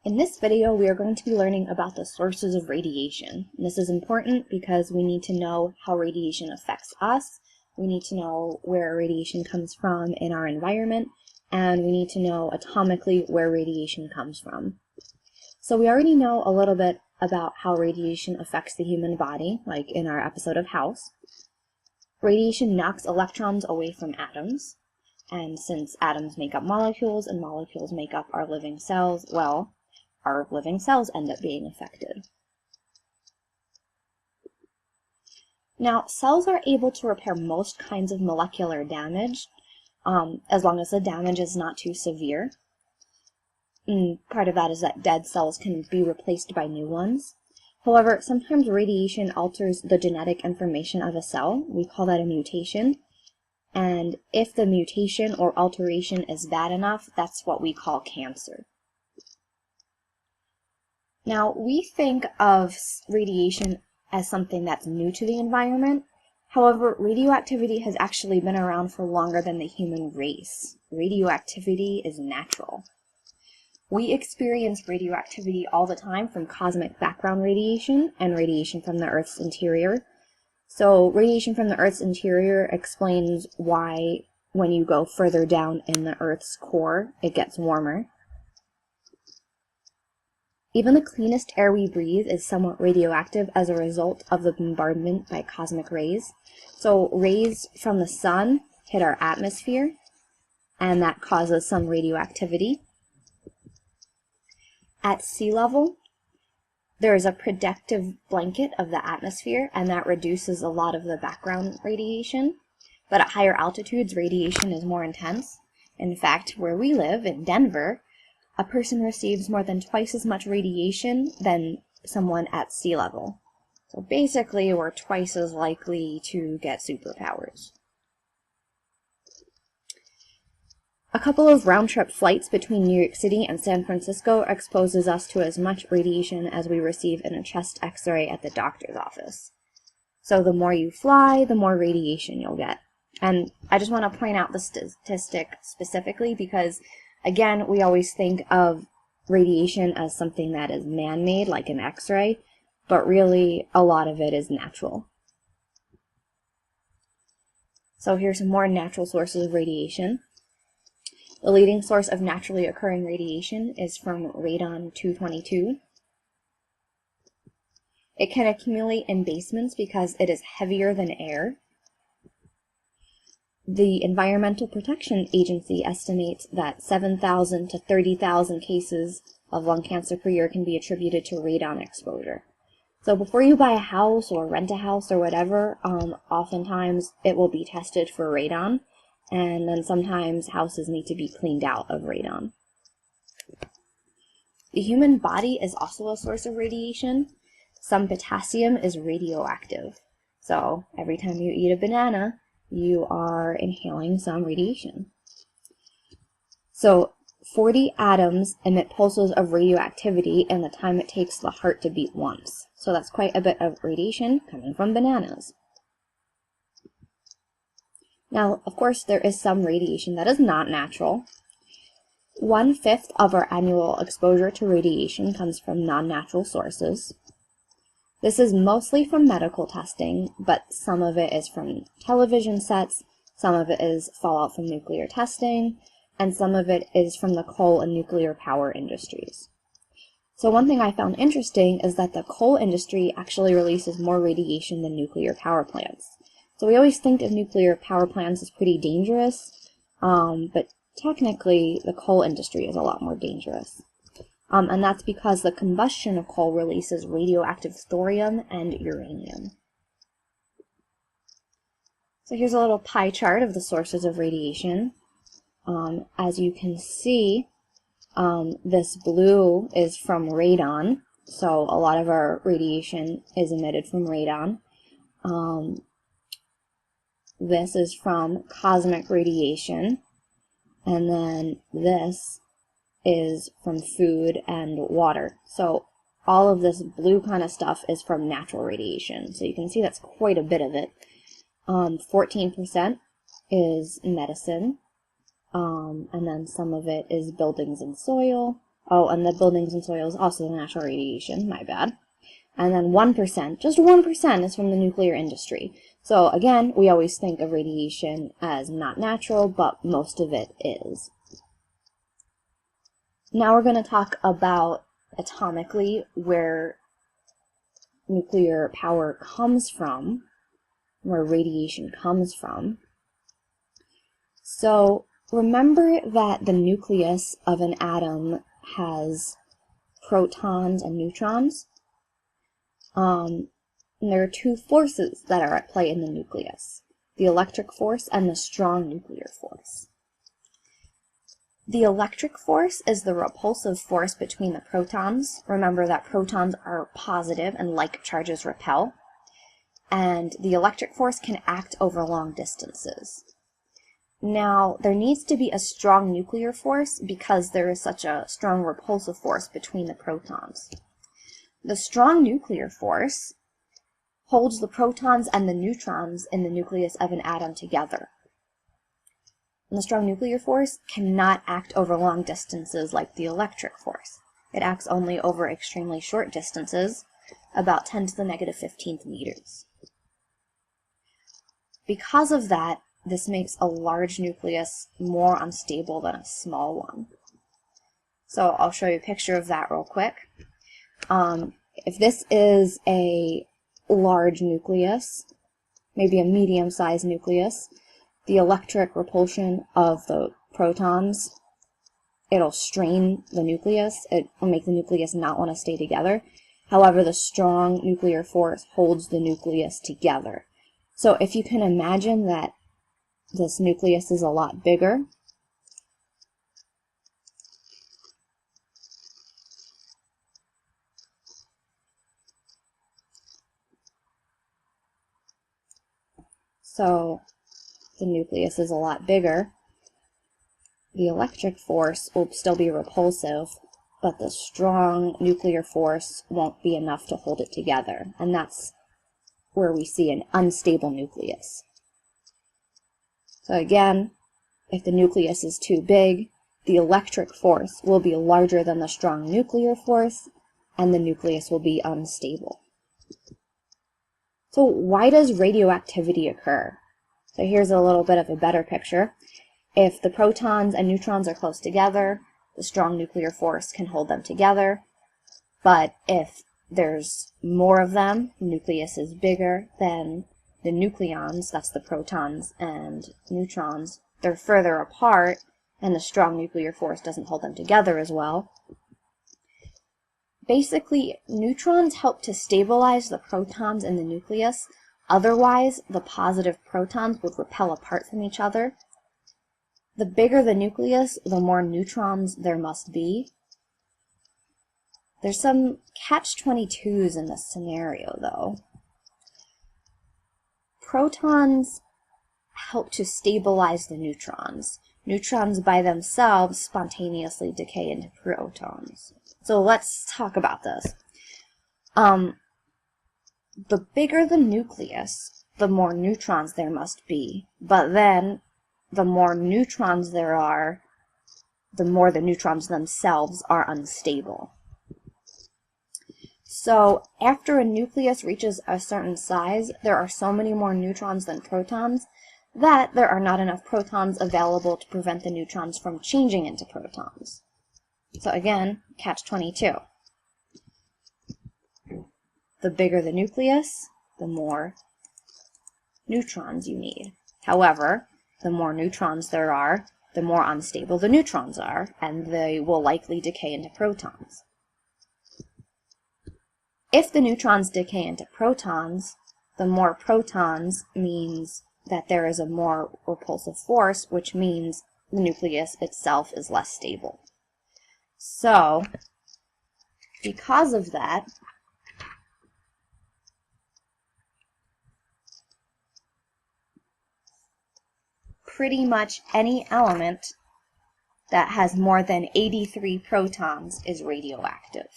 In this video, we are going to be learning about the sources of radiation. And this is important because we need to know how radiation affects us, we need to know where radiation comes from in our environment, and we need to know atomically where radiation comes from. So we already know a little bit about how radiation affects the human body, like in our episode of House. Radiation knocks electrons away from atoms, and since atoms make up molecules and molecules make up our living cells, well, our living cells end up being affected. Now, cells are able to repair most kinds of molecular damage, as long as the damage is not too severe. And part of that is that dead cells can be replaced by new ones. However, sometimes radiation alters the genetic information of a cell. We call that a mutation. And if the mutation or alteration is bad enough, that's what we call cancer. Now, we think of radiation as something that's new to the environment. However, radioactivity has actually been around for longer than the human race. Radioactivity is natural. We experience radioactivity all the time from cosmic background radiation and radiation from the Earth's interior. So radiation from the Earth's interior explains why when you go further down in the Earth's core, it gets warmer. Even the cleanest air we breathe is somewhat radioactive as a result of the bombardment by cosmic rays. So rays from the sun hit our atmosphere, and that causes some radioactivity. At sea level, there is a protective blanket of the atmosphere, and that reduces a lot of the background radiation. But at higher altitudes, radiation is more intense. In fact, where we live, in Denver, a person receives more than twice as much radiation than someone at sea level. So basically, we're twice as likely to get superpowers. A couple of round-trip flights between New York City and San Francisco exposes us to as much radiation as we receive in a chest x-ray at the doctor's office. So the more you fly, the more radiation you'll get. And I just want to point out the statistic specifically because, again, we always think of radiation as something that is man-made, like an x-ray, but really a lot of it is natural. So here's some more natural sources of radiation. The leading source of naturally occurring radiation is from radon-222. It can accumulate in basements because it is heavier than air. The Environmental Protection Agency estimates that 7,000 to 30,000 cases of lung cancer per year can be attributed to radon exposure. So before you buy a house or rent a house or whatever, oftentimes it will be tested for radon. And then sometimes houses need to be cleaned out of radon. The human body is also a source of radiation. Some potassium is radioactive. So every time you eat a banana, you are inhaling some radiation. So 40 atoms emit pulses of radioactivity in the time it takes the heart to beat once. So that's quite a bit of radiation coming from bananas. Now, of course, there is some radiation that is not natural. 1/5 of our annual exposure to radiation comes from non-natural sources. This is mostly from medical testing, but some of it is from television sets, some of it is fallout from nuclear testing, and some of it is from the coal and nuclear power industries. So one thing I found interesting is that the coal industry actually releases more radiation than nuclear power plants. So we always think of nuclear power plants as pretty dangerous, but technically the coal industry is a lot more dangerous. And that's because the combustion of coal releases radioactive thorium and uranium. So here's a little pie chart of the sources of radiation. As you can see, this blue is from radon, so a lot of our radiation is emitted from radon. This is from cosmic radiation, and then this is from food and water. So all of this blue kind of stuff is from natural radiation. So you can see that's quite a bit of it. 14% is medicine, and then some of it is buildings and soil, Oh, and the buildings and soil is also natural radiation, my bad. And then 1%, just 1% is from the nuclear industry. So again, we always think of radiation as not natural, but most of it is. Now we're going to talk about atomically where nuclear power comes from, where radiation comes from. So remember that the nucleus of an atom has protons and neutrons. And there are two forces that are at play in the nucleus, the electric force and the strong nuclear force. The electric force is the repulsive force between the protons. Remember that protons are positive and like charges repel. And the electric force can act over long distances. Now, there needs to be a strong nuclear force because there is such a strong repulsive force between the protons. The strong nuclear force holds the protons and the neutrons in the nucleus of an atom together. And the strong nuclear force cannot act over long distances like the electric force. It acts only over extremely short distances, about 10 to the negative 15th meters. Because of that, this makes a large nucleus more unstable than a small one. So I'll show you a picture of that real quick. If this is a large nucleus, maybe a medium-sized nucleus, the electric repulsion of the protons, it'll strain the nucleus. It will make the nucleus not want to stay together. However, the strong nuclear force holds the nucleus together. So if you can imagine that this nucleus is a lot bigger, the electric force will still be repulsive, but the strong nuclear force won't be enough to hold it together. And that's where we see an unstable nucleus. So again, if the nucleus is too big, the electric force will be larger than the strong nuclear force, and the nucleus will be unstable. So why does radioactivity occur? So here's a little bit of a better picture. If the protons and neutrons are close together, the strong nuclear force can hold them together. But if there's more of them, the nucleus is bigger, then the nucleons, that's the protons and neutrons, they're further apart, and the strong nuclear force doesn't hold them together as well. Basically, neutrons help to stabilize the protons in the nucleus. Otherwise, the positive protons would repel apart from each other. The bigger the nucleus, the more neutrons there must be. There's some catch-22s in this scenario, though. Protons help to stabilize the neutrons. Neutrons by themselves spontaneously decay into protons. So let's talk about this. The bigger the nucleus, the more neutrons there must be. But then, the more neutrons there are, the more the neutrons themselves are unstable. So, after a nucleus reaches a certain size, there are so many more neutrons than protons that there are not enough protons available to prevent the neutrons from changing into protons. So again, catch-22. The bigger the nucleus, the more neutrons you need. However, the more neutrons there are, the more unstable the neutrons are, and they will likely decay into protons. If the neutrons decay into protons, the more protons means that there is a more repulsive force, which means the nucleus itself is less stable. So, because of that, pretty much any element that has more than 83 protons is radioactive.